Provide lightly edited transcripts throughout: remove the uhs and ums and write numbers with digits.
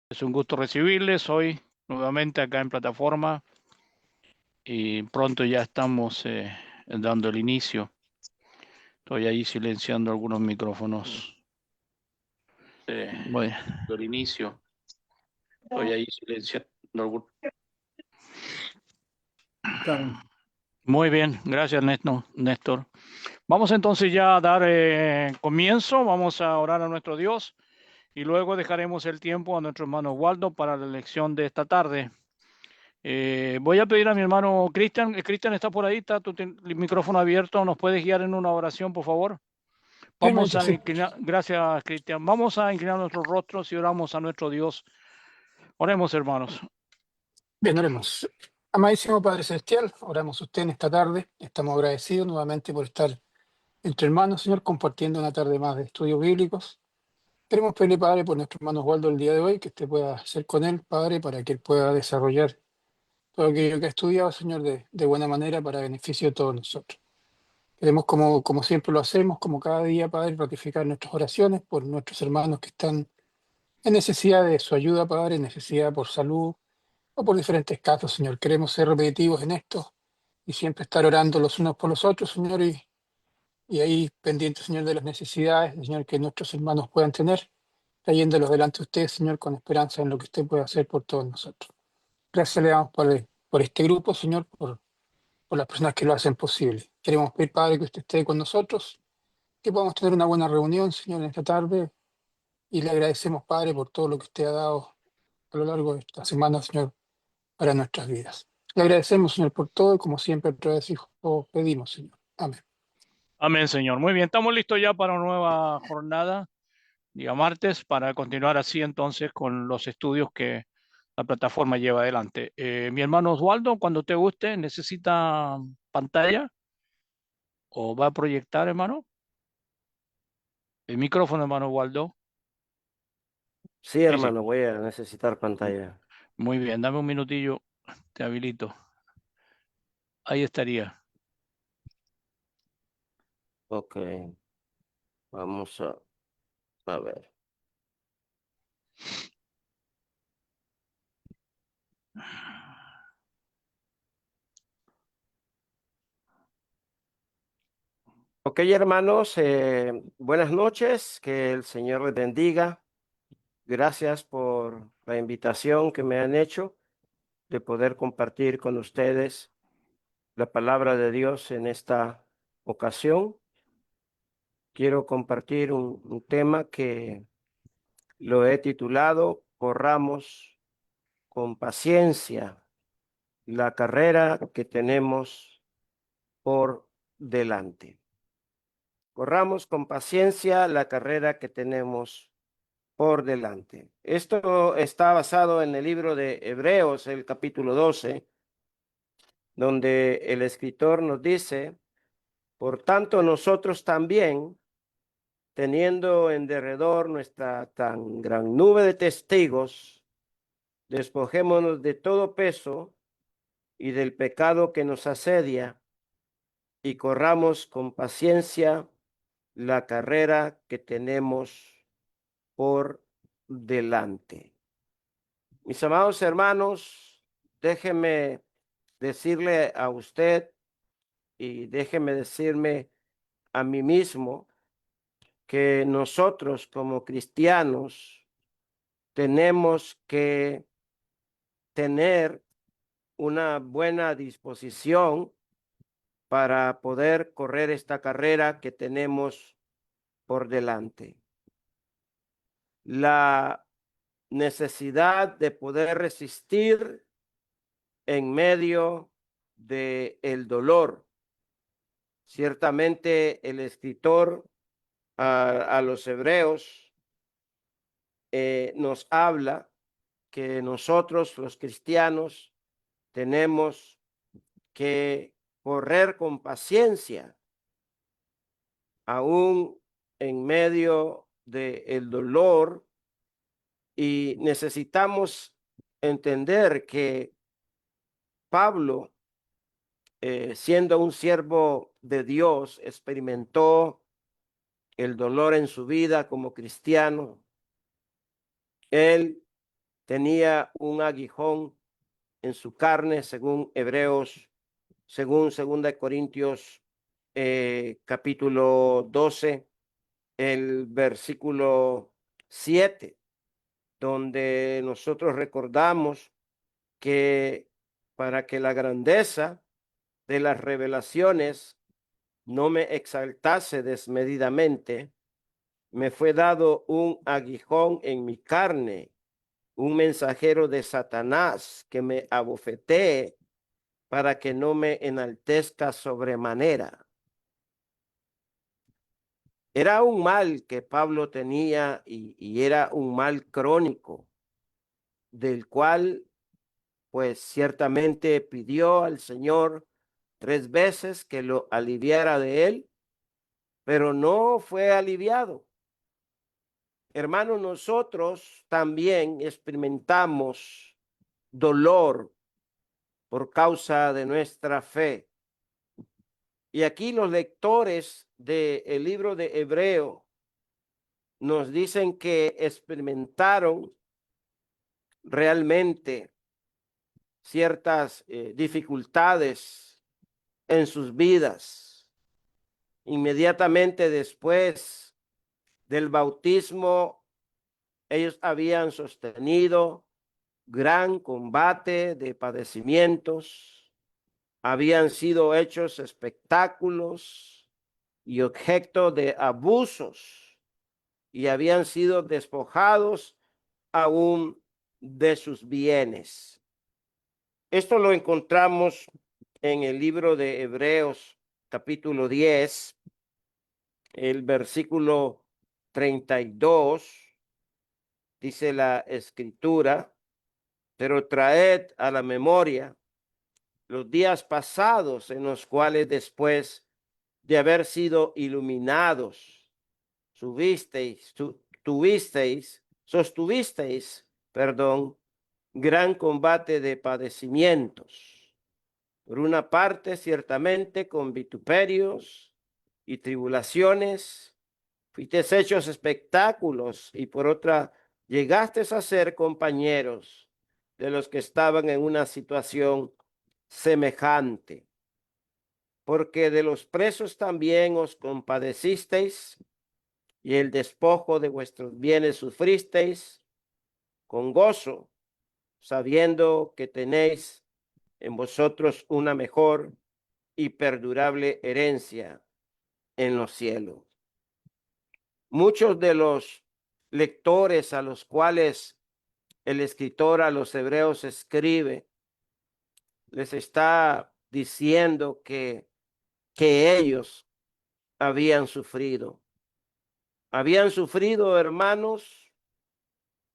Es un gusto recibirles hoy nuevamente acá en plataforma y pronto ya estamos dando el inicio. Estoy ahí silenciando algunos micrófonos. Bueno, el inicio. Estoy ahí silenciando algunos. Muy bien, gracias Néstor. Vamos entonces ya a dar comienzo. Vamos a orar a nuestro Dios y luego dejaremos el tiempo a nuestro hermano Waldo para la lección de esta tarde. Voy a pedir a mi hermano Cristian. Cristian, ¿está por ahí? ¿Está el micrófono abierto? ¿Nos puedes guiar en una oración, por favor? Vamos a inclinar, gracias, Cristian. Vamos a inclinar nuestros rostros y oramos a nuestro Dios. Oremos, hermanos. Bien, oremos. Amadísimo Padre Celestial, oramos a usted en esta tarde. Estamos agradecidos nuevamente por estar entre hermanos, Señor, compartiendo una tarde más de estudios bíblicos. Queremos pedirle, Padre, por nuestro hermano Osvaldo el día de hoy, que usted pueda hacer con él, Padre, para que él pueda desarrollar todo aquello que ha estudiado, Señor, de buena manera para beneficio de todos nosotros. Queremos, como siempre lo hacemos, como cada día, Padre, ratificar nuestras oraciones por nuestros hermanos que están en necesidad de su ayuda, Padre, en necesidad por salud o por diferentes casos, Señor. Queremos ser repetitivos en esto y siempre estar orando los unos por los otros, Señor, y ahí pendientes, Señor, de las necesidades, Señor, que nuestros hermanos puedan tener, trayéndolos delante de usted, Señor, con esperanza en lo que usted puede hacer por todos nosotros. Gracias le damos por este grupo, Señor, por las personas que lo hacen posible. Queremos pedir, Padre, que usted esté con nosotros, que podamos tener una buena reunión, Señor, en esta tarde, y le agradecemos, Padre, por todo lo que usted ha dado a lo largo de esta semana, Señor, para nuestras vidas. Le agradecemos, Señor, por todo y como siempre, otra vez, Hijo, pedimos, Señor. Amén. Amén, Señor. Muy bien, estamos listos ya para una nueva jornada, día martes, para continuar así entonces con los estudios que la plataforma lleva adelante. Mi hermano Osvaldo, cuando te guste, ¿necesita pantalla o va a proyectar, hermano? El micrófono, hermano Osvaldo. Sí, Ahí sí. hermano, voy a necesitar pantalla. Muy bien, dame un minutillo, te habilito. Ahí estaría. Ok, vamos a ver. Ok, hermanos, buenas noches, que el Señor les bendiga. Gracias por la invitación que me han hecho de poder compartir con ustedes la palabra de Dios en esta ocasión. Quiero compartir un tema que lo he titulado Corramos con paciencia la carrera que tenemos por delante. Corramos con paciencia la carrera que tenemos por delante. Esto está basado en el libro de Hebreos, el capítulo 12, donde el escritor nos dice, por tanto nosotros también, teniendo en derredor nuestra tan gran nube de testigos, despojémonos de todo peso y del pecado que nos asedia y corramos con paciencia la carrera que tenemos por delante. Mis amados hermanos, déjeme decirle a usted y déjeme decirme a mí mismo que nosotros como cristianos tenemos que tener una buena disposición para poder correr esta carrera que tenemos por delante. La necesidad de poder resistir en medio de el dolor. Ciertamente el escritor a los hebreos nos habla que nosotros los cristianos tenemos que correr con paciencia aún en medio del dolor, y necesitamos entender que Pablo, siendo un siervo de Dios, experimentó el dolor en su vida como cristiano. Él tenía un aguijón en su carne, según Hebreos, según 2 Corintios capítulo 12, el versículo 7, donde nosotros recordamos que para que la grandeza de las revelaciones no me exaltase desmedidamente, me fue dado un aguijón en mi carne, un mensajero de Satanás que me abofetee para que no me enaltezca sobremanera. Era un mal que Pablo tenía y era un mal crónico, del cual pues ciertamente pidió al Señor 3 veces que lo aliviara de él, pero no fue aliviado. Hermanos, nosotros también experimentamos dolor por causa de nuestra fe. Y aquí los lectores del libro de Hebreo nos dicen que experimentaron realmente ciertas dificultades en sus vidas. Inmediatamente después del bautismo, ellos habían sostenido gran combate de padecimientos, habían sido hechos espectáculos y objeto de abusos, y habían sido despojados aún de sus bienes. Esto lo encontramos en el libro de Hebreos, capítulo 10, el versículo 32, dice la escritura: pero traed a la memoria los días pasados en los cuales, después de haber sido iluminados, sostuvisteis, gran combate de padecimientos. Por una parte, ciertamente, con vituperios y tribulaciones, fuisteis hechos espectáculos, y por otra, llegasteis a ser compañeros de los que estaban en una situación semejante. Porque de los presos también os compadecisteis, y el despojo de vuestros bienes sufristeis con gozo, sabiendo que tenéis en vosotros una mejor y perdurable herencia en los cielos. Muchos de los lectores a los cuales el escritor a los hebreos escribe, les está diciendo que ellos habían sufrido. Habían sufrido, hermanos,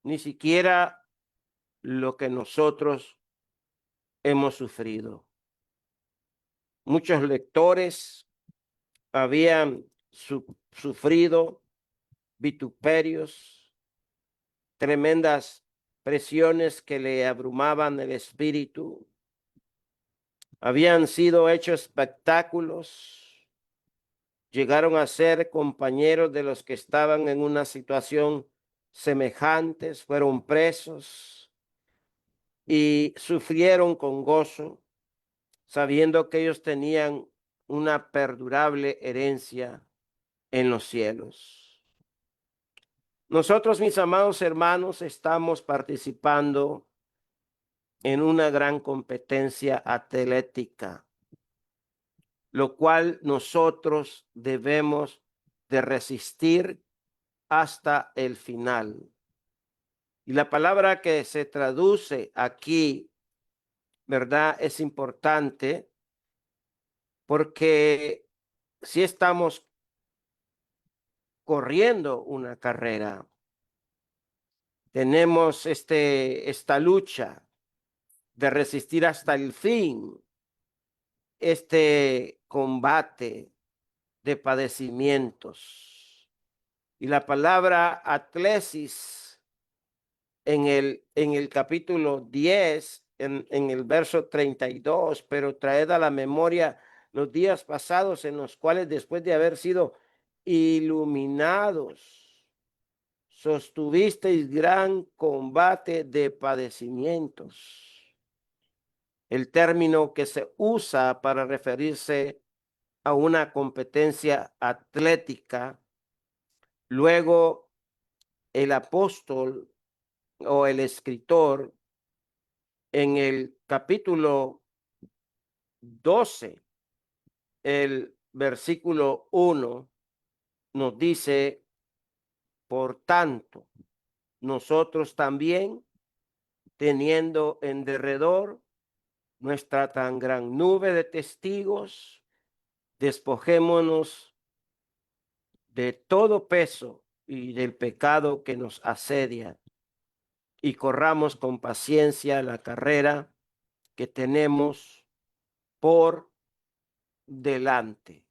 ni siquiera lo que nosotros hemos sufrido. Muchos lectores habían sufrido vituperios, tremendas presiones que le abrumaban el espíritu. Habían sido hechos espectáculos, llegaron a ser compañeros de los que estaban en una situación semejante, fueron presos y sufrieron con gozo, sabiendo que ellos tenían una perdurable herencia en los cielos. Nosotros, mis amados hermanos, estamos participando en una gran competencia atlética, lo cual nosotros debemos de resistir hasta el final. Y la palabra que se traduce aquí, ¿verdad?, es importante, porque si estamos corriendo una carrera, tenemos esta lucha de resistir hasta el fin este combate de padecimientos. Y la palabra atlesis en el capítulo 10, en el verso 32, pero traed a la memoria los días pasados en los cuales, después de haber sido iluminados, sostuvisteis gran combate de padecimientos. El término que se usa para referirse a una competencia atlética. Luego, el apóstol o el escritor en el capítulo 12, el versículo 1, nos dice, por tanto, nosotros también, teniendo en derredor nuestra tan gran nube de testigos, despojémonos de todo peso y del pecado que nos asedia, y corramos con paciencia la carrera que tenemos por delante.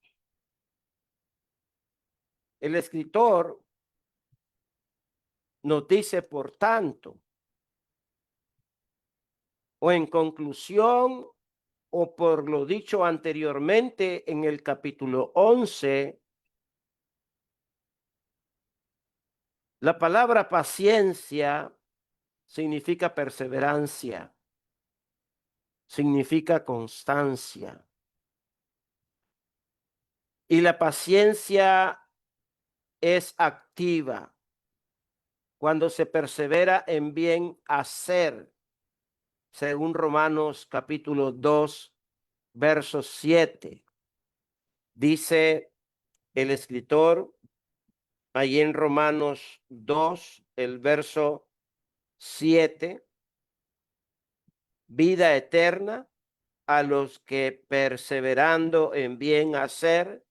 El escritor nos dice, por tanto, o en conclusión, o por lo dicho anteriormente en el capítulo 11, la palabra paciencia significa perseverancia, significa constancia. Y la paciencia es activa cuando se persevera en bien hacer, según Romanos capítulo 2, verso 7. Dice el escritor allí en Romanos 2, el verso 7, vida eterna a los que perseverando en bien hacer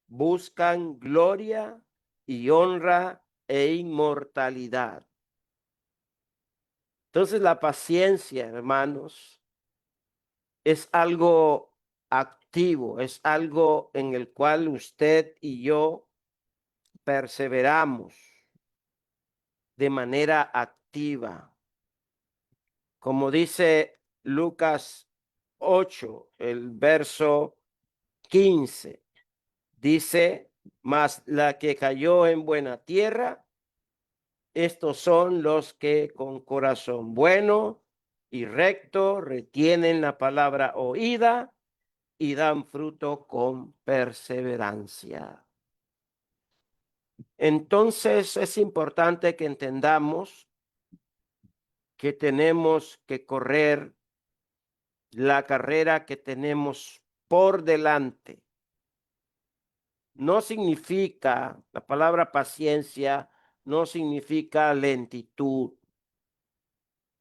buscan gloria y honra e inmortalidad. Entonces la paciencia, hermanos, es algo activo, es algo en el cual usted y yo perseveramos de manera activa. Como dice Lucas 8, el verso 15, dice, mas la que cayó en buena tierra, estos son los que con corazón bueno y recto retienen la palabra oída y dan fruto con perseverancia. Entonces es importante que entendamos que tenemos que correr la carrera que tenemos por delante. No significa, la palabra paciencia no significa lentitud.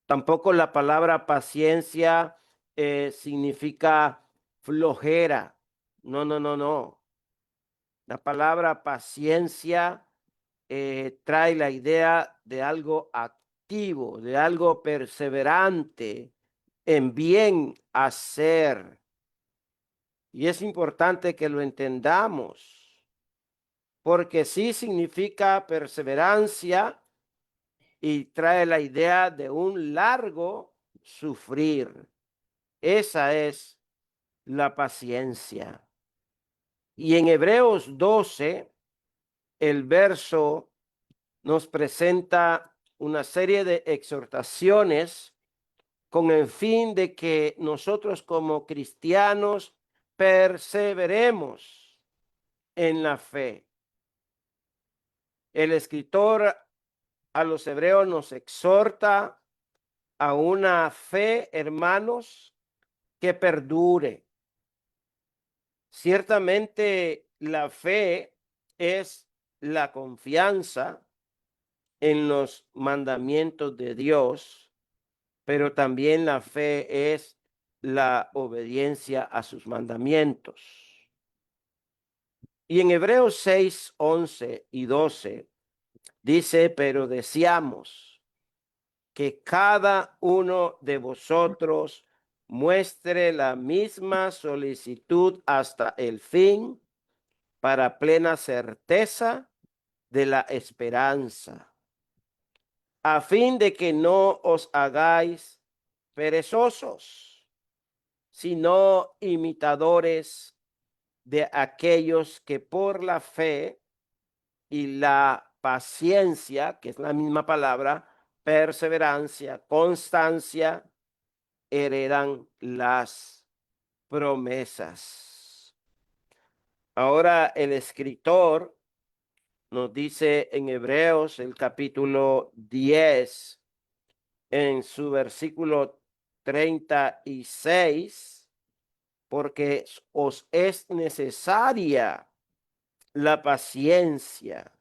Tampoco la palabra paciencia significa flojera. No, no, no, no. La palabra paciencia trae la idea de algo activo, de algo perseverante en bien hacer. Y es importante que lo entendamos, porque sí significa perseverancia y trae la idea de un largo sufrir. Esa es la paciencia. Y en Hebreos 12, el verso nos presenta una serie de exhortaciones con el fin de que nosotros como cristianos perseveremos en la fe. El escritor a los hebreos nos exhorta a una fe, hermanos, que perdure. Ciertamente la fe es la confianza en los mandamientos de Dios, pero también la fe es la obediencia a sus mandamientos. Y en Hebreos 6, 11 y 12 dice, pero deseamos que cada uno de vosotros muestre la misma solicitud hasta el fin para plena certeza de la esperanza, a fin de que no os hagáis perezosos, sino imitadores de aquellos que por la fe y la paciencia, que es la misma palabra, perseverancia, constancia, heredan las promesas. Ahora el escritor nos dice en Hebreos, el capítulo 10, en su versículo 36, porque os es necesaria la paciencia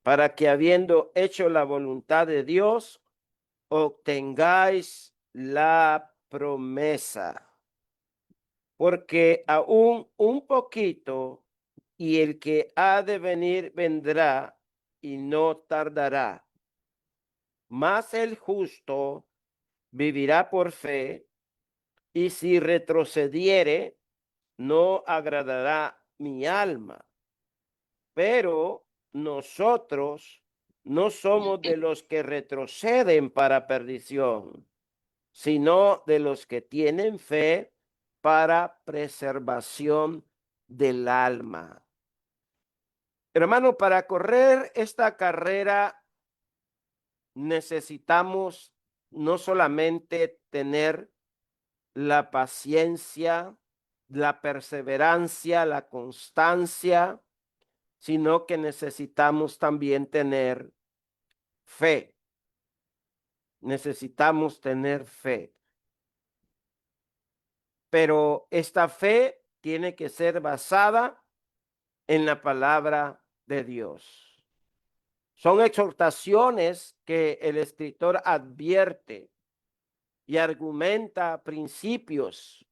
para que habiendo hecho la voluntad de Dios, obtengáis la promesa. Porque aún un poquito y el que ha de venir vendrá y no tardará. Mas el justo vivirá por fe, y si retrocediere, no agradará mi alma. Pero nosotros no somos de los que retroceden para perdición, sino de los que tienen fe para preservación del alma. Hermano, para correr esta carrera necesitamos no solamente tener la paciencia, la perseverancia, la constancia, sino que necesitamos también tener fe. Necesitamos tener fe. Pero esta fe tiene que ser basada en la palabra de Dios. Son exhortaciones que el escritor advierte y argumenta principios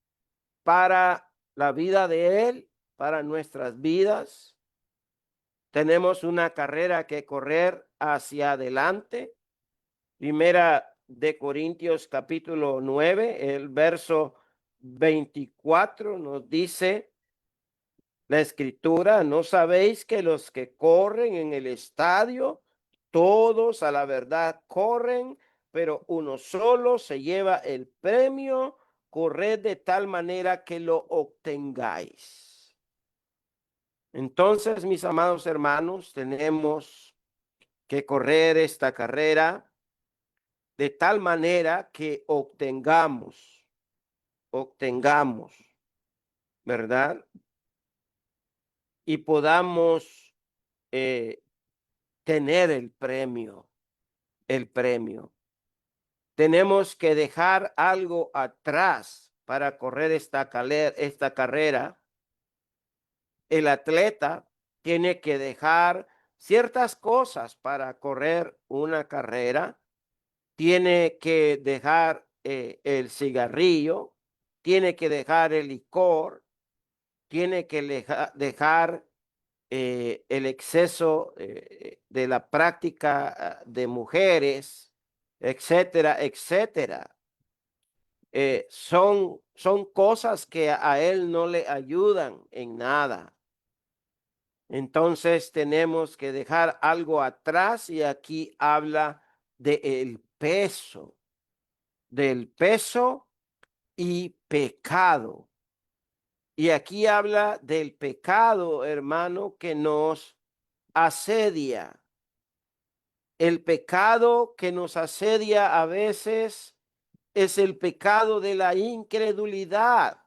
para la vida de él, para nuestras vidas. Tenemos una carrera que correr hacia adelante. Primera de Corintios capítulo 9, el verso 24 nos dice la escritura: ¿no sabéis que los que corren en el estadio, todos a la verdad corren, pero uno solo se lleva el premio? Corred de tal manera que lo obtengáis. Entonces, mis amados hermanos, tenemos que correr esta carrera de tal manera que obtengamos, ¿verdad? Y podamos tener el premio. Tenemos que dejar algo atrás para correr esta carrera. El atleta tiene que dejar ciertas cosas para correr una carrera. Tiene que dejar el cigarrillo, tiene que dejar el licor, tiene que dejar el exceso de la práctica de mujeres, etcétera, etcétera. Son cosas que a él no le ayudan en nada. Entonces tenemos que dejar algo atrás, y aquí habla del peso y pecado. Y aquí habla del pecado, hermano, que nos asedia. El pecado que nos asedia a veces es el pecado de la incredulidad.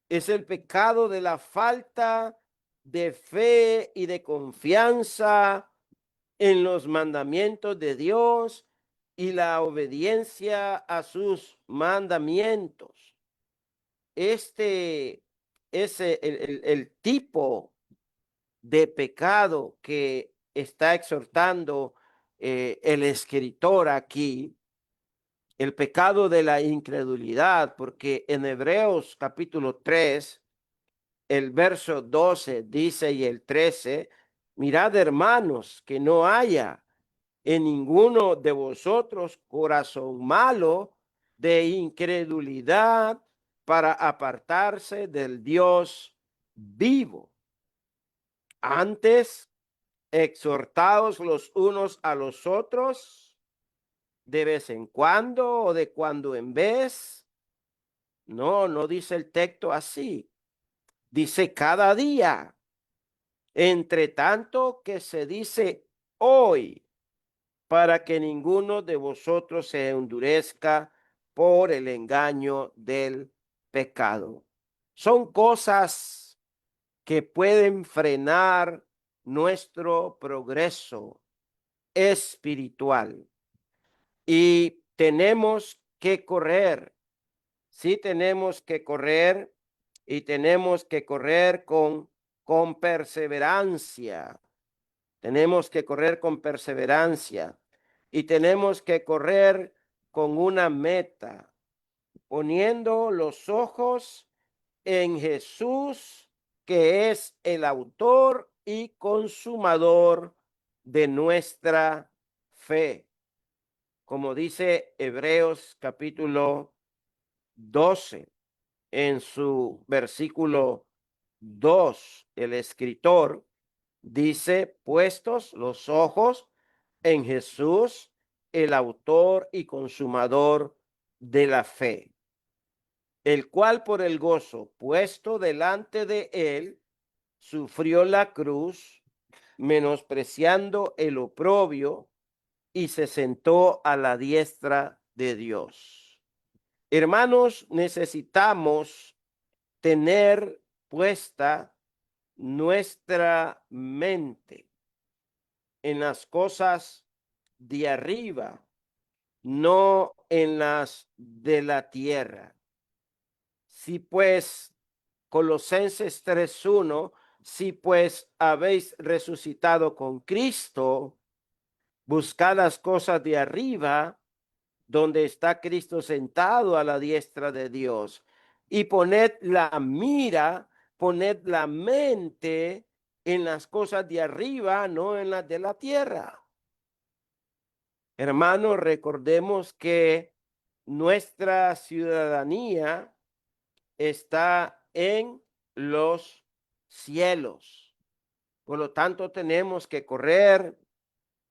Es el pecado de la falta de fe y de confianza en los mandamientos de Dios y la obediencia a sus mandamientos. Este es el tipo de pecado que está exhortando el escritor aquí, el pecado de la incredulidad, porque en Hebreos capítulo 3, el verso 12 dice, y el 13, mirad, hermanos, que no haya en ninguno de vosotros corazón malo de incredulidad para apartarse del Dios vivo. Antes, exhortaos los unos a los otros de vez en cuando o de cuando en vez. No dice el texto así. Dice cada día, Entre tanto que se dice hoy, para que ninguno de vosotros se endurezca por el engaño del pecado. Son cosas que pueden frenar nuestro progreso espiritual. Y tenemos que correr, sí tenemos que correr, y tenemos que correr con perseverancia. Tenemos que correr con perseverancia y tenemos que correr con una meta, poniendo los ojos en Jesús, que es el autor y consumador de nuestra fe. Como dice Hebreos capítulo 12, en su versículo 2, el escritor dice: puestos los ojos en Jesús, el autor y consumador de la fe, el cual por el gozo puesto delante de él sufrió la cruz, menospreciando el oprobio, y se sentó a la diestra de Dios. Hermanos, necesitamos tener puesta nuestra mente en las cosas de arriba, no en las de la tierra. Si pues, Colosenses 3:1, si pues habéis resucitado con Cristo, buscad las cosas de arriba, donde está Cristo sentado a la diestra de Dios, y poned la mira, poned la mente en las cosas de arriba, no en las de la tierra. Hermanos, recordemos que nuestra ciudadanía está en los cielos. Por lo tanto, tenemos que correr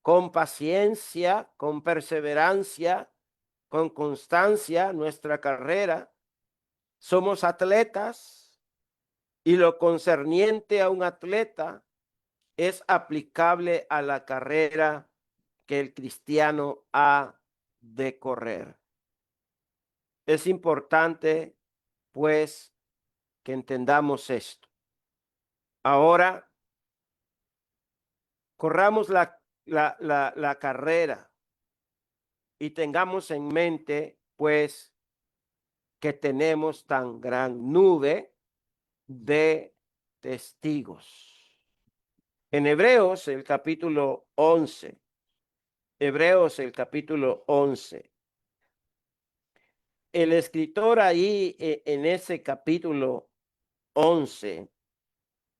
con paciencia, con perseverancia, con constancia nuestra carrera. Somos atletas y lo concerniente a un atleta es aplicable a la carrera que el cristiano ha de correr. Es importante, pues, que entendamos esto. Ahora, corramos la carrera y tengamos en mente, pues, que tenemos tan gran nube de testigos. En Hebreos, el capítulo 11, Hebreos, el capítulo 11. El escritor ahí en ese capítulo 11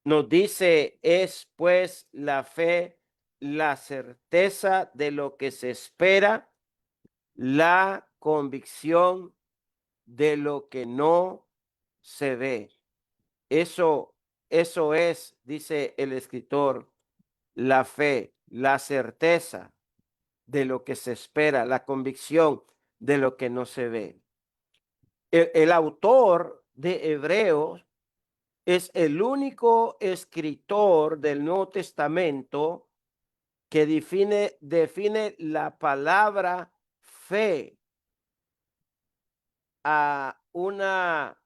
nos dice: es pues la fe, la certeza de lo que se espera, la convicción de lo que no se ve. Eso es, dice el escritor, la fe, la certeza de lo que se espera, la convicción de lo que no se ve. El autor de Hebreos es el único escritor del Nuevo Testamento que define la palabra fe a una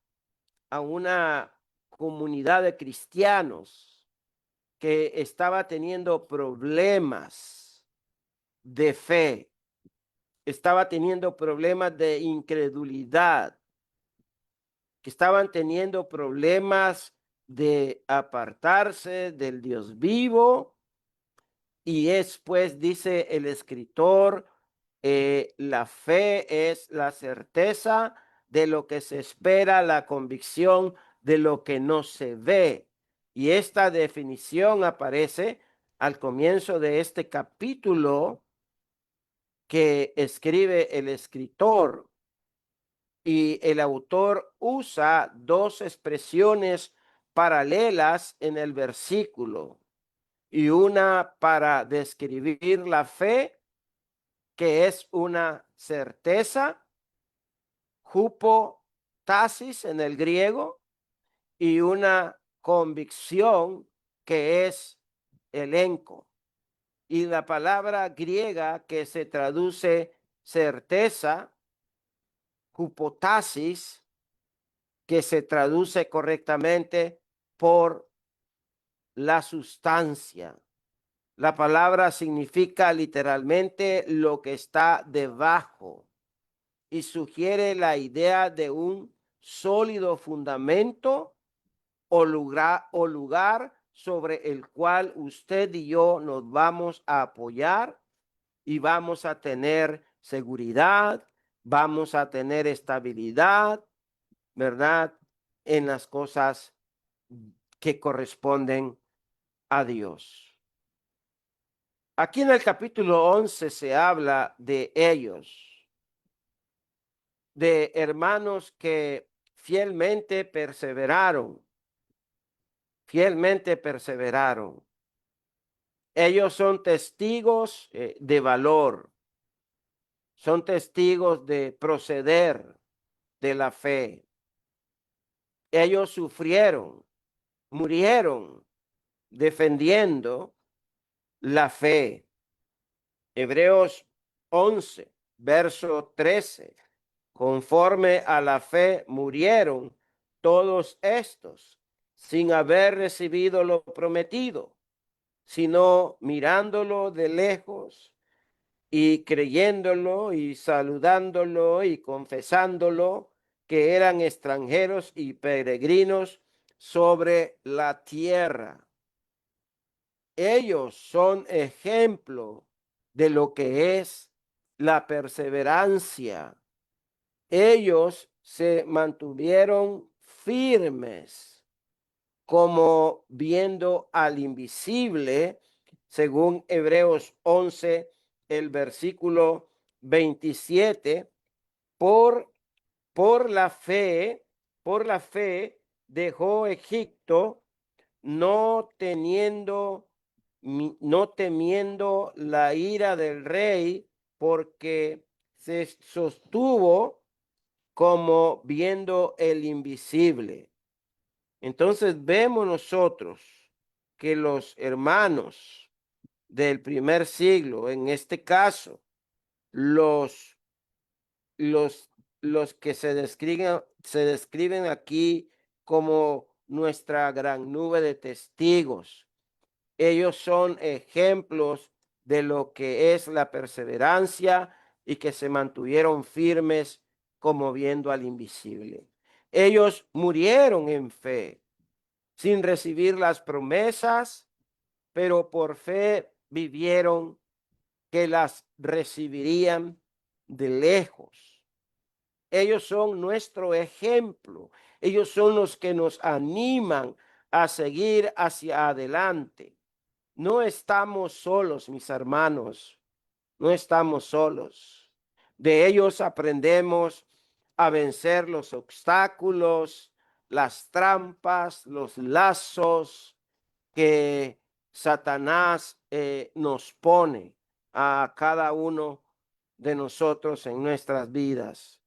comunidad de cristianos que estaba teniendo problemas de fe, estaba teniendo problemas de incredulidad, que estaban teniendo problemas de apartarse del Dios vivo. Y es, pues, dice el escritor, la fe es la certeza de lo que se espera, la convicción de lo que no se ve. Y esta definición aparece al comienzo de este capítulo que escribe el escritor. Y el autor usa dos expresiones paralelas en el versículo, y una para describir la fe, que es una certeza, hupotasis en el griego, y una convicción, que es elenco. Y la palabra griega que se traduce certeza, hypostasis, que se traduce correctamente por la sustancia. La palabra significa literalmente lo que está debajo y sugiere la idea de un sólido fundamento o lugar sobre el cual usted y yo nos vamos a apoyar y vamos a tener seguridad, vamos a tener estabilidad, ¿verdad? En las cosas que corresponden a Dios. Aquí en el capítulo 11 se habla de ellos, de hermanos que fielmente perseveraron, fielmente perseveraron. Ellos son testigos de valor, son testigos de proceder de la fe. Ellos sufrieron, murieron defendiendo la fe. Hebreos 11, verso 13. Conforme a la fe murieron todos estos sin haber recibido lo prometido, sino mirándolo de lejos y creyéndolo y saludándolo y confesándolo que eran extranjeros y peregrinos sobre la tierra. Ellos son ejemplo de lo que es la perseverancia. Ellos se mantuvieron firmes como viendo al invisible, según Hebreos 11, el versículo 27, por, por la fe dejó Egipto, no temiendo la ira del rey, porque se sostuvo como viendo el invisible. Entonces vemos nosotros que los hermanos del primer siglo, en este caso, los, los, los que se describen aquí como nuestra gran nube de testigos, ellos son ejemplos de lo que es la perseverancia y que se mantuvieron firmes como viendo al invisible. Ellos murieron en fe, sin recibir las promesas, pero por fe vivieron que las recibirían de lejos. Ellos son nuestro ejemplo. Ellos son los que nos animan a seguir hacia adelante. No estamos solos, mis hermanos. No estamos solos. De ellos aprendemos a vencer los obstáculos, las trampas, los lazos que Satanás nos pone a cada uno de nosotros en nuestras vidas.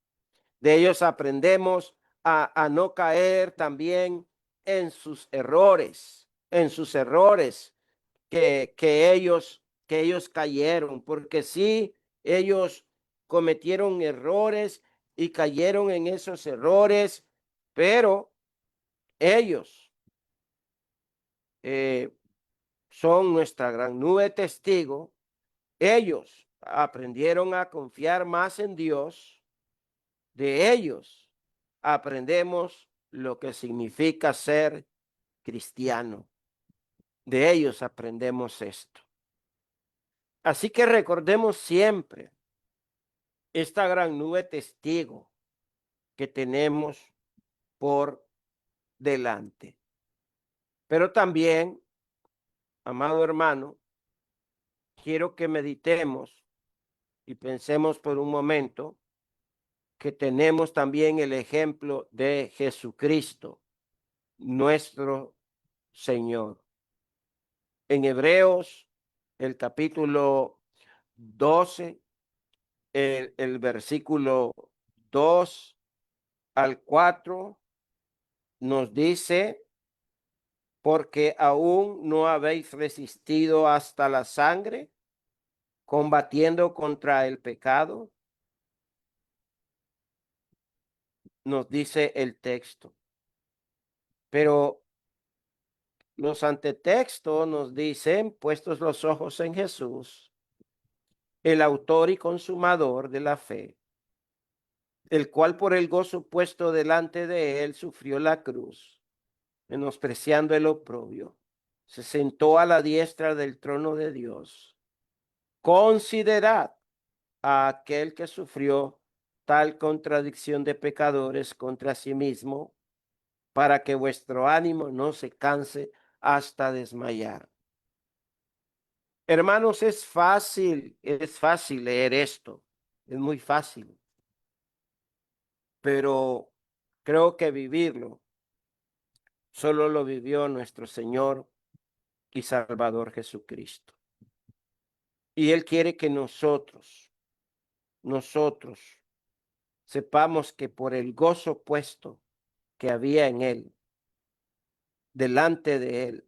De ellos aprendemos a no caer también en sus errores, que ellos cayeron, porque sí, ellos cometieron errores y cayeron en esos errores, pero ellos son nuestra gran nube de testigo. Ellos aprendieron a confiar más en Dios. De ellos aprendemos lo que significa ser cristiano. De ellos aprendemos esto. Así que recordemos siempre esta gran nube testigo que tenemos por delante. Pero también, amado hermano, quiero que meditemos y pensemos por un momento que tenemos también el ejemplo de Jesucristo, nuestro Señor. En Hebreos, el capítulo 12, el versículo 2 al 4, nos dice: porque aún no habéis resistido hasta la sangre, combatiendo contra el pecado, nos dice el texto. Pero los antetextos nos dicen, puestos los ojos en Jesús, el autor y consumador de la fe, el cual por el gozo puesto delante de él sufrió la cruz, menospreciando el oprobio, se sentó a la diestra del trono de Dios. Considerad a aquel que sufrió tal contradicción de pecadores contra sí mismo, para que vuestro ánimo no se canse hasta desmayar. Hermanos, es fácil leer esto, es muy fácil, pero creo que vivirlo solo lo vivió nuestro Señor y Salvador Jesucristo. Y Él quiere que nosotros sepamos que por el gozo puesto que había en Él, delante de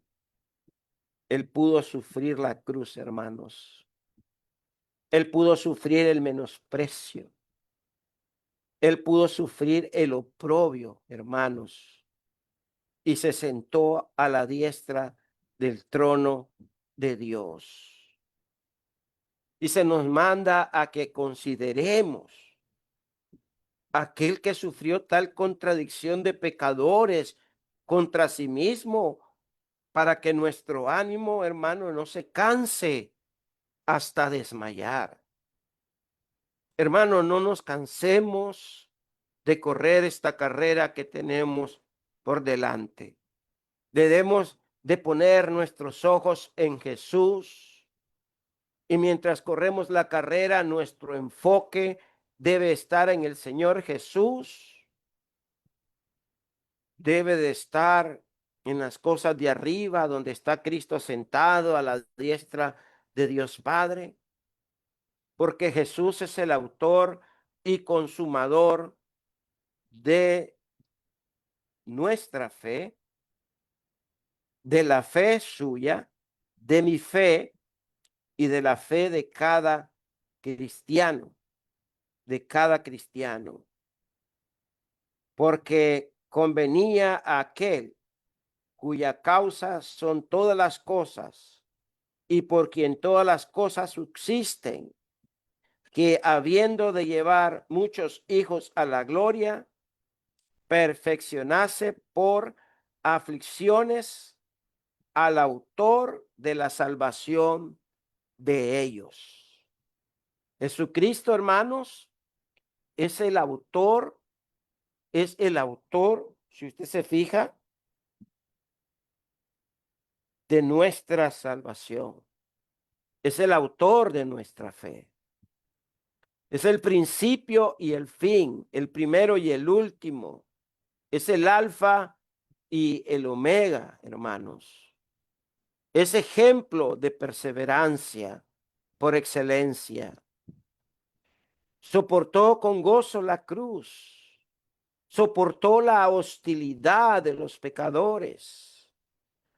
Él pudo sufrir la cruz, hermanos. Él pudo sufrir el menosprecio. Él pudo sufrir el oprobio, hermanos, y se sentó a la diestra del trono de Dios. Y se nos manda a que consideremos aquel que sufrió tal contradicción de pecadores contra sí mismo, para que nuestro ánimo, hermano, no se canse hasta desmayar. Hermano, no nos cansemos de correr esta carrera que tenemos por delante. Debemos de poner nuestros ojos en Jesús, y mientras corremos la carrera, nuestro enfoque debe estar en el Señor Jesús, debe de estar en las cosas de arriba, donde está Cristo sentado a la diestra de Dios Padre, porque Jesús es el autor y consumador de nuestra fe, de la fe suya, de mi fe y de la fe de cada cristiano, porque convenía a aquel cuya causa son todas las cosas y por quien todas las cosas subsisten, que habiendo de llevar muchos hijos a la gloria, perfeccionase por aflicciones al autor de la salvación de ellos. Jesucristo, hermanos, es el autor, si usted se fija, de nuestra salvación. Es el autor de nuestra fe. Es el principio y el fin, el primero y el último. Es el alfa y el omega, hermanos. Es ejemplo de perseverancia por excelencia. Soportó con gozo la cruz. Soportó la hostilidad de los pecadores.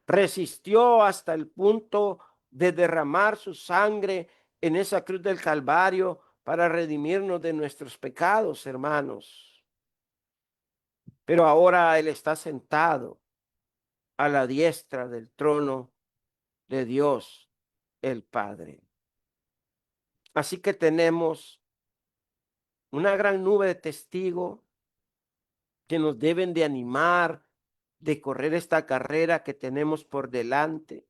Resistió hasta el punto de derramar su sangre en esa cruz del Calvario para redimirnos de nuestros pecados, hermanos. Pero ahora Él está sentado a la diestra del trono de Dios, el Padre. Así que tenemos una gran nube de testigos que nos deben de animar de correr esta carrera que tenemos por delante.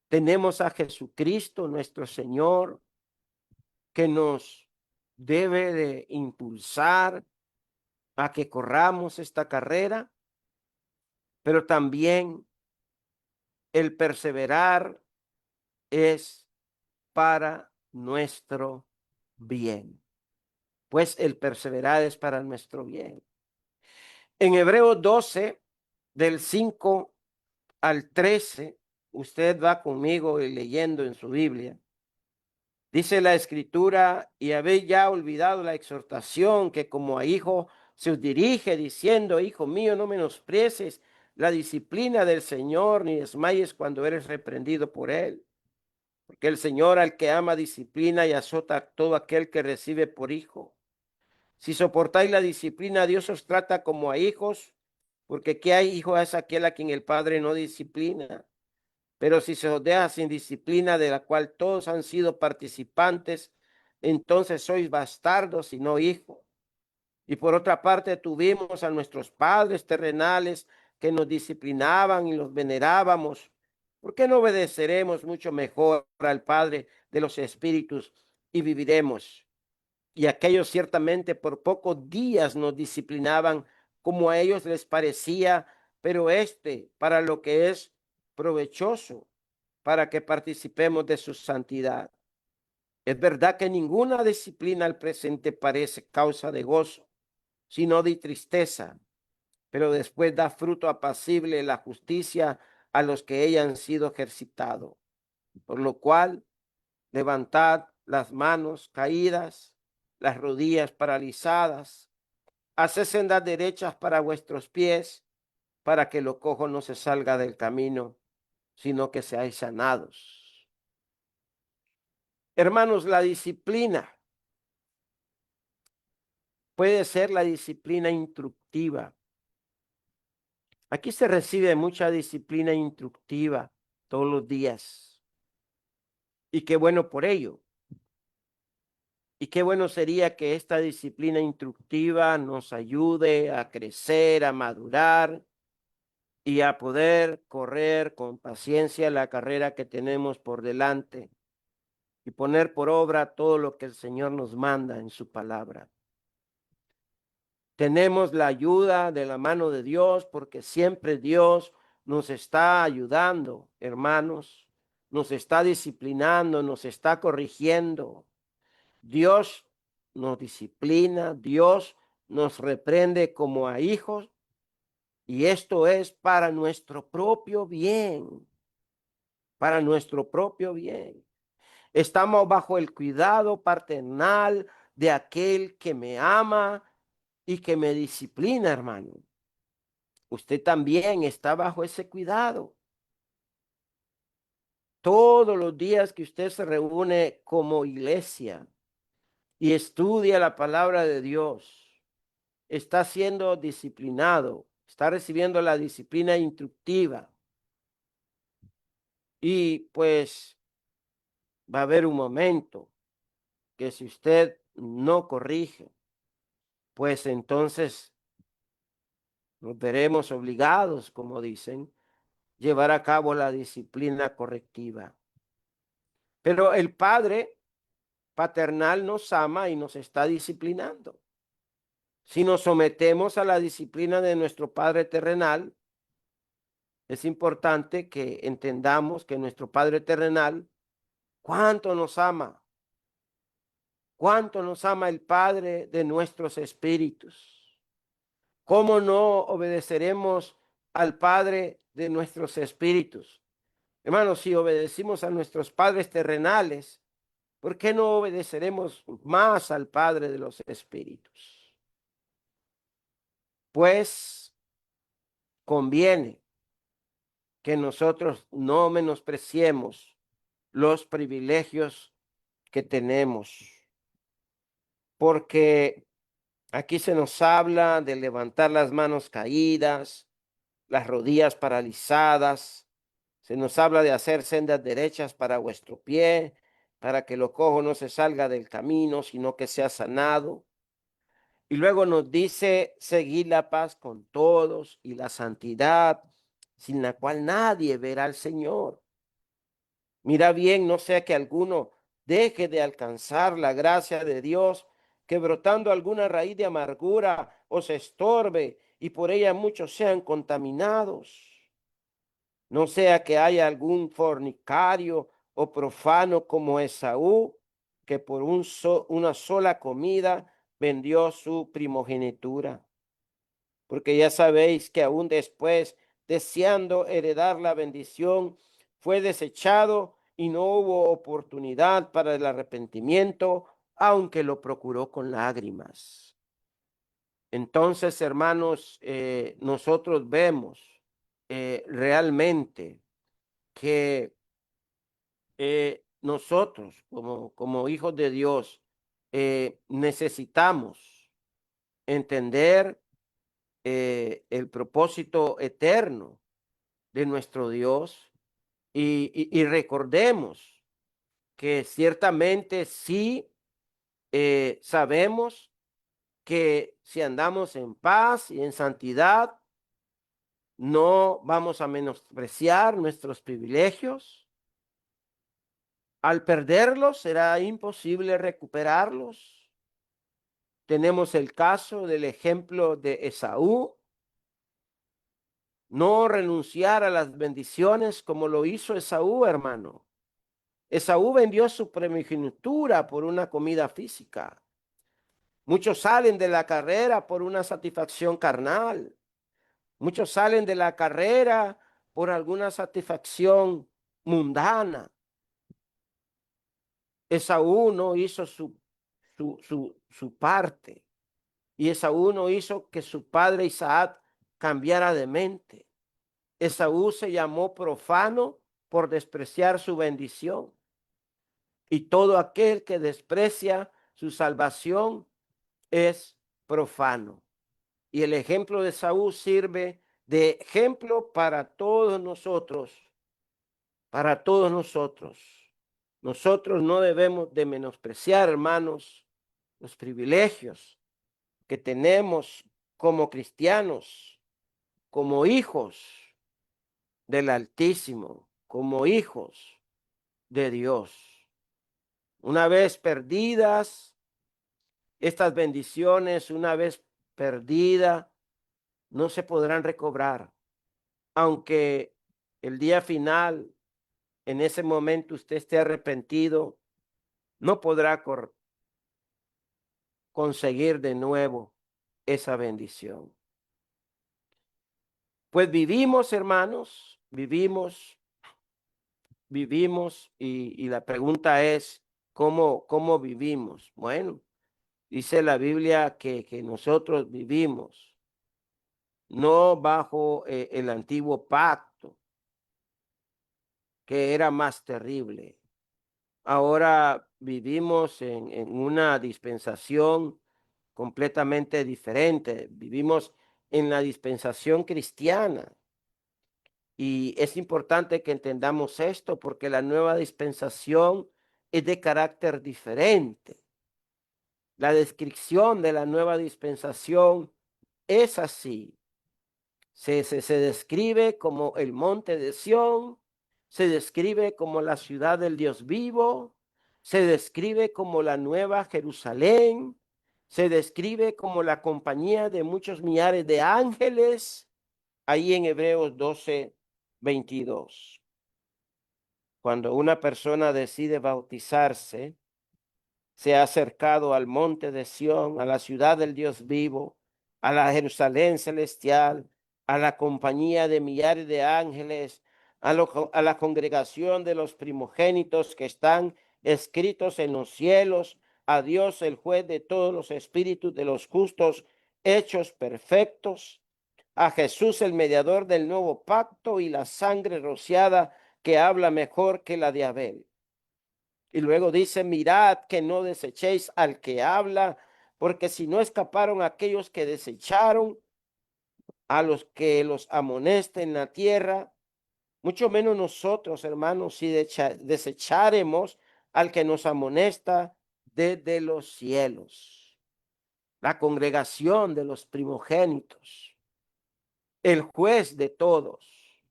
Tenemos a Jesucristo, nuestro Señor, que nos debe de impulsar a que corramos esta carrera, pero también el perseverar es para nuestro bien. Pues el perseverar es para nuestro bien. En Hebreos 12, del 5 al 13, usted va conmigo leyendo en su Biblia. Dice la Escritura: y habéis ya olvidado la exhortación que como a hijo se os dirige, diciendo: hijo mío, no menosprecies la disciplina del Señor, ni desmayes cuando eres reprendido por él. Porque el Señor al que ama disciplina y azota a todo aquel que recibe por hijo. Si soportáis la disciplina, Dios os trata como a hijos, porque ¿qué hay hijo es aquel a quien el Padre no disciplina? Pero si se os deja sin disciplina, de la cual todos han sido participantes, entonces sois bastardos y no hijos. Y por otra parte, tuvimos a nuestros padres terrenales que nos disciplinaban y los venerábamos. ¿Por qué no obedeceremos mucho mejor al Padre de los Espíritus y viviremos? Y aquellos ciertamente por pocos días nos disciplinaban como a ellos les parecía, pero para lo que es provechoso, para que participemos de su santidad. Es verdad que ninguna disciplina al presente parece causa de gozo, sino de tristeza, pero después da fruto apacible la justicia a los que ella han sido ejercitado. Por lo cual, levantad las manos caídas, las rodillas paralizadas, haced sendas derechas para vuestros pies, para que lo cojo no se salga del camino, sino que seáis sanados. Hermanos, la disciplina puede ser la disciplina instructiva. Aquí se recibe mucha disciplina instructiva todos los días. Y qué bueno por ello. Y qué bueno sería que esta disciplina instructiva nos ayude a crecer, a madurar y a poder correr con paciencia la carrera que tenemos por delante y poner por obra todo lo que el Señor nos manda en su palabra. Tenemos la ayuda de la mano de Dios porque siempre Dios nos está ayudando, hermanos, nos está disciplinando, nos está corrigiendo. Dios nos disciplina, Dios nos reprende como a hijos y esto es para nuestro propio bien, para nuestro propio bien. Estamos bajo el cuidado paternal de aquel que me ama y que me disciplina, hermano. Usted también está bajo ese cuidado. Todos los días que usted se reúne como iglesia y estudia la palabra de Dios, está siendo disciplinado, está recibiendo la disciplina instructiva. Y pues va a haber un momento que si usted no corrige, pues entonces nos veremos obligados, como dicen, llevar a cabo la disciplina correctiva. Pero el Padre paternal nos ama y nos está disciplinando. Si nos sometemos a la disciplina de nuestro Padre terrenal, es importante que entendamos que nuestro Padre terrenal, cuánto nos ama el Padre de nuestros espíritus. ¿Cómo no obedeceremos al Padre de nuestros espíritus? Hermanos, si obedecimos a nuestros padres terrenales, ¿por qué no obedeceremos más al Padre de los espíritus? Pues conviene que nosotros no menospreciemos los privilegios que tenemos, porque aquí se nos habla de levantar las manos caídas, las rodillas paralizadas, se nos habla de hacer sendas derechas para vuestro pie, para que lo cojo no se salga del camino, sino que sea sanado. Y luego nos dice seguir la paz con todos y la santidad, sin la cual nadie verá al Señor. Mira bien, no sea que alguno deje de alcanzar la gracia de Dios, que brotando alguna raíz de amargura os estorbe y por ella muchos sean contaminados. No sea que haya algún fornicario o profano como Esaú, que por una sola comida vendió su primogenitura. Porque ya sabéis que aún después, deseando heredar la bendición, fue desechado y no hubo oportunidad para el arrepentimiento, aunque lo procuró con lágrimas. Entonces, hermanos, nosotros vemos realmente que nosotros como hijos de Dios necesitamos entender el propósito eterno de nuestro Dios y recordemos que ciertamente sí sabemos que si andamos en paz y en santidad, no vamos a menospreciar nuestros privilegios. Al perderlos será imposible recuperarlos. Tenemos el caso del ejemplo de Esaú. No renunciar a las bendiciones como lo hizo Esaú, hermano. Esaú vendió su primogenitura por una comida física. Muchos salen de la carrera por una satisfacción carnal. Muchos salen de la carrera por alguna satisfacción mundana. Esaú no hizo su parte. Y Esaú no hizo que su padre Isaac cambiara de mente. Esaú se llamó profano por despreciar su bendición. Y todo aquel que desprecia su salvación es profano. Y el ejemplo de Esaú sirve de ejemplo para todos nosotros, para todos nosotros. Nosotros no debemos de menospreciar, hermanos, los privilegios que tenemos como cristianos, como hijos del Altísimo, como hijos de Dios. Una vez perdidas, estas bendiciones, una vez perdida, no se podrán recobrar. Aunque el día final, en ese momento usted esté arrepentido, no podrá conseguir de nuevo esa bendición. Pues vivimos, hermanos, vivimos y la pregunta es, ¿cómo vivimos? Bueno, dice la Biblia que nosotros vivimos no bajo el antiguo pacto, que era más terrible. Ahora vivimos en una dispensación completamente diferente. Vivimos en la dispensación cristiana. Y es importante que entendamos esto porque la nueva dispensación es de carácter diferente. La descripción de la nueva dispensación es así. Se describe como el monte de Sión, se describe como la ciudad del Dios vivo, se describe como la nueva Jerusalén, se describe como la compañía de muchos millares de ángeles, ahí en Hebreos 12:22. Cuando una persona decide bautizarse, se ha acercado al monte de Sión, a la ciudad del Dios vivo, a la Jerusalén celestial, a la compañía de millares de ángeles, a la congregación de los primogénitos que están escritos en los cielos, a Dios el juez de todos los espíritus de los justos hechos perfectos, a Jesús el mediador del nuevo pacto y la sangre rociada que habla mejor que la de Abel. Y luego dice, mirad que no desechéis al que habla, porque si no escaparon aquellos que desecharon, a los que los amonesta en la tierra, mucho menos nosotros, hermanos, si desecharemos al que nos amonesta desde los cielos. La congregación de los primogénitos, el juez de todos,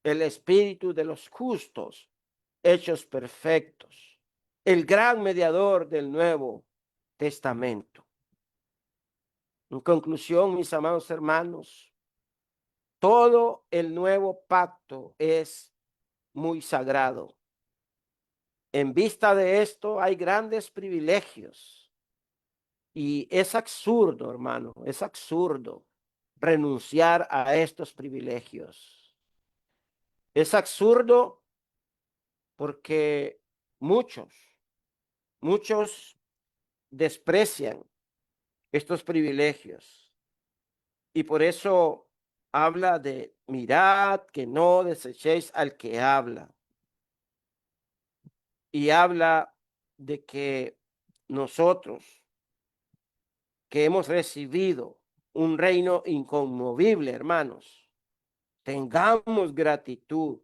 el espíritu de los justos, hechos perfectos, el gran mediador del Nuevo Testamento. En conclusión, mis amados hermanos, todo el nuevo pacto es muy sagrado. En vista de esto, hay grandes privilegios. Y es absurdo, hermano, es absurdo renunciar a estos privilegios. Es absurdo porque muchos desprecian estos privilegios. Y por eso habla de mirad que no desechéis al que habla. Y habla de que nosotros que hemos recibido un reino inconmovible, hermanos, tengamos gratitud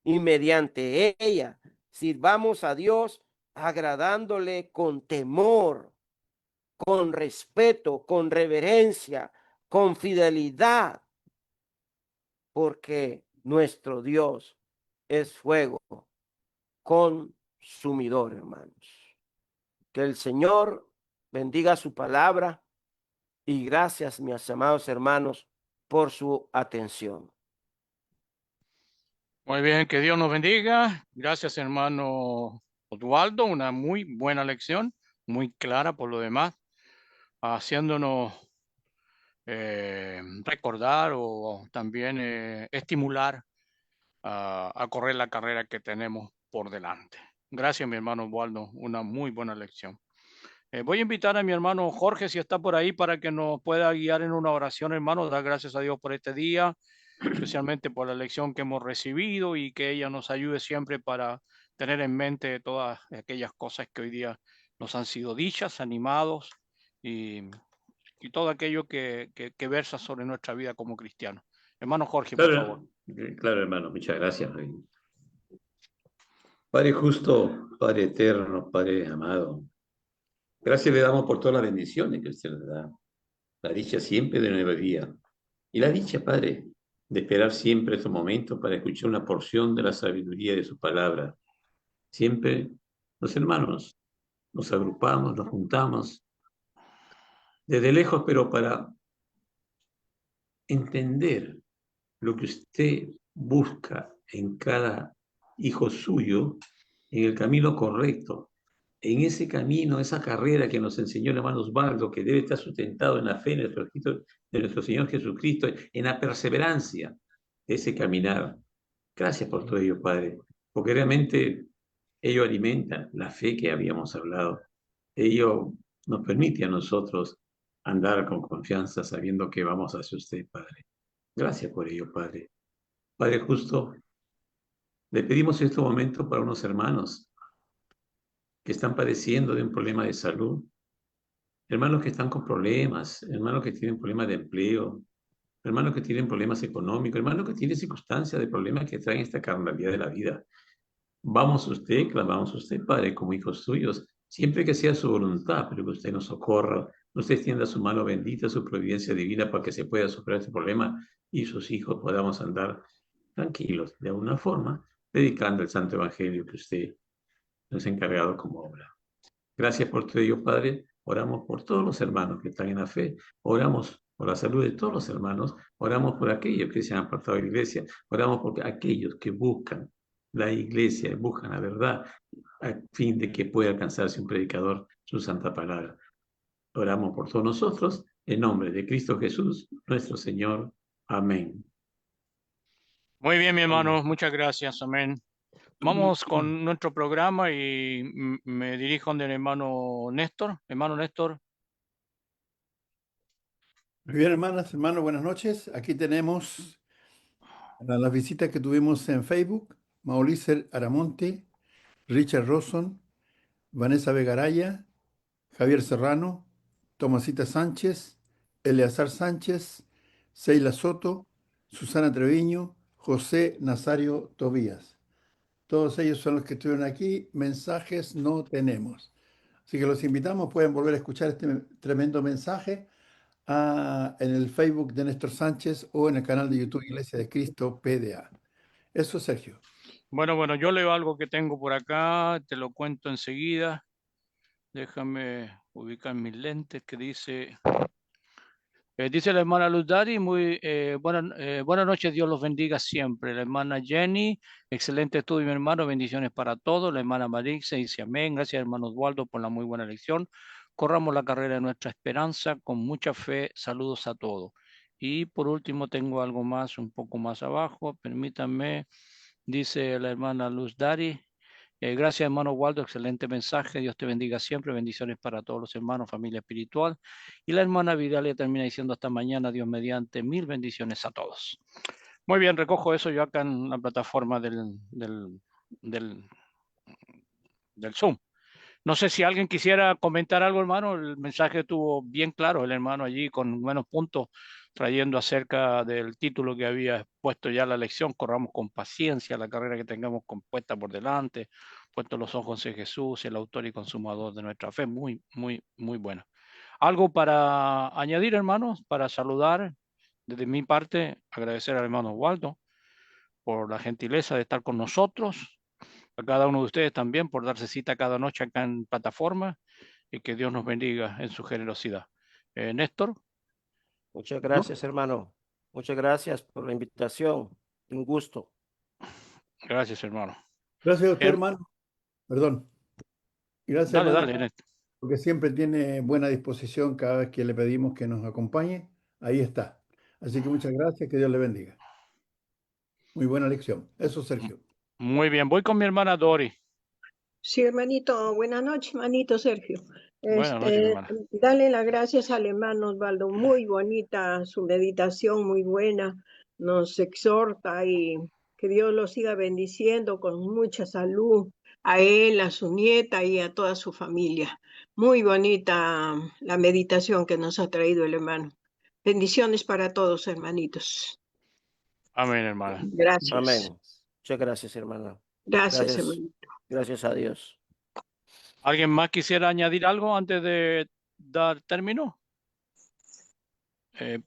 y mediante ella sirvamos a Dios agradándole con temor, con respeto, con reverencia, con fidelidad, porque nuestro Dios es fuego consumidor, hermanos. Que el Señor bendiga su palabra y gracias, mis amados hermanos, por su atención. Muy bien, que Dios nos bendiga. Gracias, hermano Oswaldo. Una muy buena lección, muy clara por lo demás, haciéndonos recordar o también estimular a correr la carrera que tenemos por delante. Gracias, mi hermano Oswaldo. Una muy buena lección. Voy a invitar a mi hermano Jorge, si está por ahí, para que nos pueda guiar en una oración, hermano. Dar gracias a Dios por este día, especialmente por la lección que hemos recibido y que ella nos ayude siempre para tener en mente todas aquellas cosas que hoy día nos han sido dichas, animados y, y todo aquello que versa sobre nuestra vida como cristianos. Hermano Jorge, por favor. Claro, claro, hermano, muchas gracias. Padre justo, Padre eterno, Padre amado, gracias le damos por todas las bendiciones que usted le da. La dicha siempre de nuevo día. Y la dicha, Padre, de esperar siempre estos momentos para escuchar una porción de la sabiduría de su palabra. Siempre los hermanos nos agrupamos, nos juntamos desde lejos, pero para entender lo que usted busca en cada hijo suyo en el camino correcto, en ese camino, esa carrera que nos enseñó el hermano Osvaldo, que debe estar sustentado en la fe de nuestro Señor Jesucristo, en la perseverancia de ese caminar. Gracias por todo ello, Padre, porque realmente ello alimenta la fe que habíamos hablado. Ello nos permite a nosotros andar con confianza sabiendo que vamos hacia usted, Padre. Gracias por ello, Padre. Padre justo, le pedimos en este momento para unos hermanos que están padeciendo de un problema de salud, hermanos que están con problemas, hermanos que tienen problemas de empleo, hermanos que tienen problemas económicos, hermanos que tienen circunstancias de problemas que traen esta carnalidad de la vida. Vamos a usted, clamamos a usted, Padre, como hijos suyos, siempre que sea su voluntad, pero que usted nos socorra, usted extienda su mano bendita, su providencia divina para que se pueda superar este problema y sus hijos podamos andar tranquilos, de alguna forma, predicando el Santo Evangelio que usted nos ha encargado como obra. Gracias por todo ello, Padre. Oramos por todos los hermanos que están en la fe. Oramos por la salud de todos los hermanos. Oramos por aquellos que se han apartado de la iglesia. Oramos por aquellos que buscan la iglesia, buscan la verdad, a fin de que pueda alcanzarse un predicador su santa palabra. Oramos por todos nosotros, en nombre de Cristo Jesús, nuestro Señor. Amén. Muy bien, mi hermano. Muchas gracias. Amén. Vamos con nuestro programa y me dirijo del hermano Néstor. Hermano Néstor. Muy bien, hermanas, hermanos, buenas noches. Aquí tenemos las visitas que tuvimos en Facebook: Mauricio Aramonte, Richard Rosson, Vanessa Vegaraya, Javier Serrano, Tomasita Sánchez, Eleazar Sánchez, Seila Soto, Susana Treviño, José Nazario Tobías. Todos ellos son los que estuvieron aquí. Mensajes no tenemos. Así que los invitamos, pueden volver a escuchar este tremendo mensaje en el Facebook de Néstor Sánchez o en el canal de YouTube Iglesia de Cristo PDA. Eso, Sergio. Bueno, yo leo algo que tengo por acá, te lo cuento enseguida. Déjame ubicar mis lentes que dice la hermana Luz Dari, buenas noches, Dios los bendiga siempre. La hermana Jenny, excelente estudio, mi hermano, bendiciones para todos. La hermana Marix dice amén. Gracias, hermano Oswaldo, por la muy buena lección. Corramos la carrera de nuestra esperanza con mucha fe. Saludos a todos. Y por último tengo algo más, un poco más abajo, permítanme, dice la hermana Luz Dari. Gracias, hermano Waldo, excelente mensaje. Dios te bendiga siempre. Bendiciones para todos los hermanos, familia espiritual. Y la hermana Vidalia termina diciendo hasta mañana, Dios mediante, 1000 bendiciones a todos. Muy bien, recojo eso yo acá en la plataforma del Zoom. No sé si alguien quisiera comentar algo, hermano. El mensaje estuvo bien claro, el hermano allí con buenos puntos, trayendo acerca del título que había puesto ya la lección. Corramos con paciencia la carrera que tengamos compuesta por delante, puesto los ojos en Jesús, el autor y consumador de nuestra fe. Muy, muy, muy bueno. ¿Algo para añadir, hermanos? Para saludar desde mi parte, agradecer al hermano Waldo por la gentileza de estar con nosotros, a cada uno de ustedes también por darse cita cada noche acá en plataforma, y que Dios nos bendiga en su generosidad. Néstor. Muchas gracias, hermano. Muchas gracias por la invitación. Un gusto. Gracias, hermano. Gracias a usted, hermano. Perdón. Gracias, Dale, hermano, dale, Néstor. porque siempre tiene buena disposición cada vez que le pedimos que nos acompañe. Ahí está. Así que muchas gracias, que Dios le bendiga. Muy buena lección. Eso, Sergio. Muy bien, voy con mi hermana Dori. Sí, hermanito, buenas noches, hermanito Sergio. Buenas noches, hermana. Dale las gracias al hermano Osvaldo, muy bonita su meditación, muy buena, nos exhorta y que Dios lo siga bendiciendo con mucha salud a él, a su nieta y a toda su familia. Muy bonita la meditación que nos ha traído el hermano. Bendiciones para todos, hermanitos. Amén, hermana. Gracias. Amén. Muchas gracias, hermana. Gracias, hermanito. Gracias a Dios. ¿Alguien más quisiera añadir algo antes de dar término?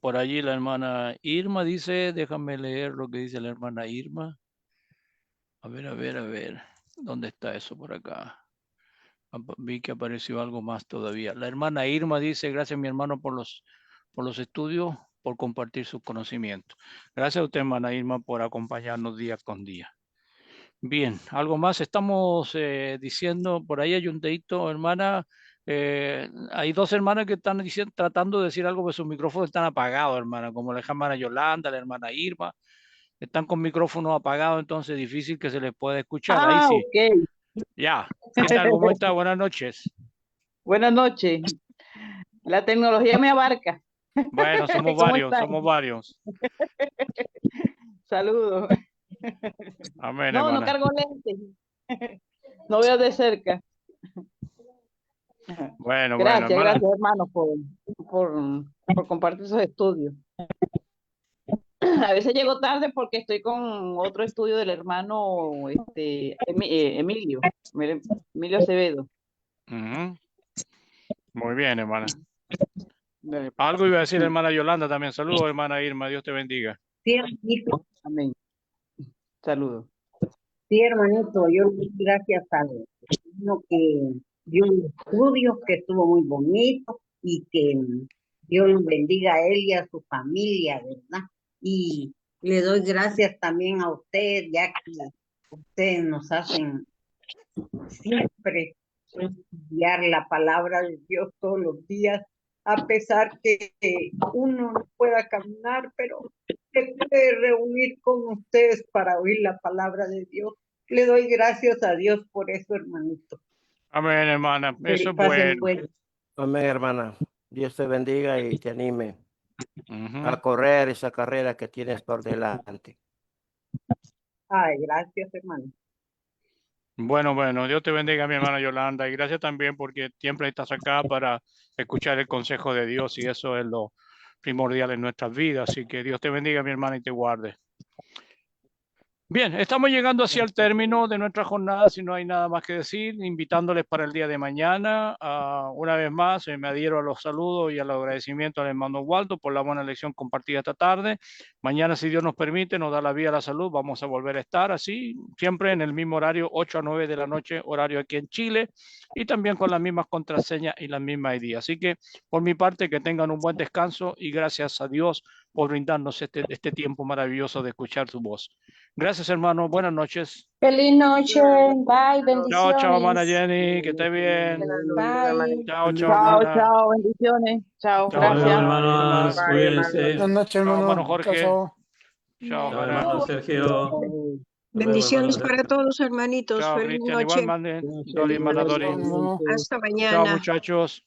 Por allí la hermana Irma dice, déjame leer lo que dice la hermana Irma. A ver. ¿Dónde está eso por acá? Vi que apareció algo más todavía. La hermana Irma dice, gracias mi hermano por los estudios, por compartir sus conocimientos. Gracias a usted, hermana Irma, por acompañarnos día con día. Bien, algo más. Estamos diciendo, por ahí hay un dedito, hermana. Hay dos hermanas que están tratando de decir algo, pero sus micrófonos están apagados, hermana, como la hermana Yolanda, la hermana Irma. Están con micrófonos apagados, entonces es difícil que se les pueda escuchar. Ahí sí. Ok. Ya. ¿Qué tal? ¿Cómo está? Buenas noches. Buenas noches. La tecnología me abarca. Bueno, somos varios. Saludos. Amén, No, hermana. no cargo lentes. No veo de cerca. Bueno, Gracias, hermana. gracias, hermano, por compartir esos estudios. A veces llego tarde porque estoy con otro estudio del hermano Emilio Acevedo. Muy bien, hermana. Algo iba a decir hermana Yolanda también. Saludos, hermana Irma. Dios te bendiga. Sí, hermanito. Amén. Saludos. Sí, hermanito, yo le doy gracias al hermano que dio un estudio que estuvo muy bonito y que Dios los bendiga a él y a su familia, ¿verdad? Y le doy gracias también a usted, ya que ustedes nos hacen siempre estudiar la palabra de Dios todos los días, a pesar que uno no pueda caminar, pero se puede reunir con ustedes para oír la palabra de Dios. Le doy gracias a Dios por eso, hermanito. Amén, hermana. Eso es bueno. Amén, hermana. Dios te bendiga y te anime a correr esa carrera que tienes por delante. Ay, gracias, hermano. Bueno, Dios te bendiga, mi hermana Yolanda, y gracias también porque siempre estás acá para escuchar el consejo de Dios, y eso es lo primordial en nuestras vidas. Así que Dios te bendiga, mi hermana, y te guarde. Bien, estamos llegando hacia el término de nuestra jornada, si no hay nada más que decir, invitándoles para el día de mañana. Una vez más, me adhiero a los saludos y al agradecimiento al hermano Waldo por la buena lección compartida esta tarde. Mañana, si Dios nos permite, nos da la vida a la salud, vamos a volver a estar así, siempre en el mismo horario, 8 a 9 de la noche, horario aquí en Chile, y también con las mismas contraseñas y las mismas ID. Así que, por mi parte, que tengan un buen descanso y gracias a Dios por brindarnos este tiempo maravilloso de escuchar su voz. Gracias, hermano. Buenas noches. Feliz noche. Bye. Bendiciones. Chao, hermana Jenny. Que esté bien. Bye. Chao, Chao, chao. Bendiciones. Chao. Gracias. Hermanos, cuídense. Buenas noches, hermano. Chao, hermano Jorge. Chao. Chao, Chao, hermano Sergio. Bendiciones hermano. para todos, hermanitos. Chao, Feliz Cristian. noche. Igualmente, Dori, hermana Dori. Chao, Hasta Chao, mañana. muchachos.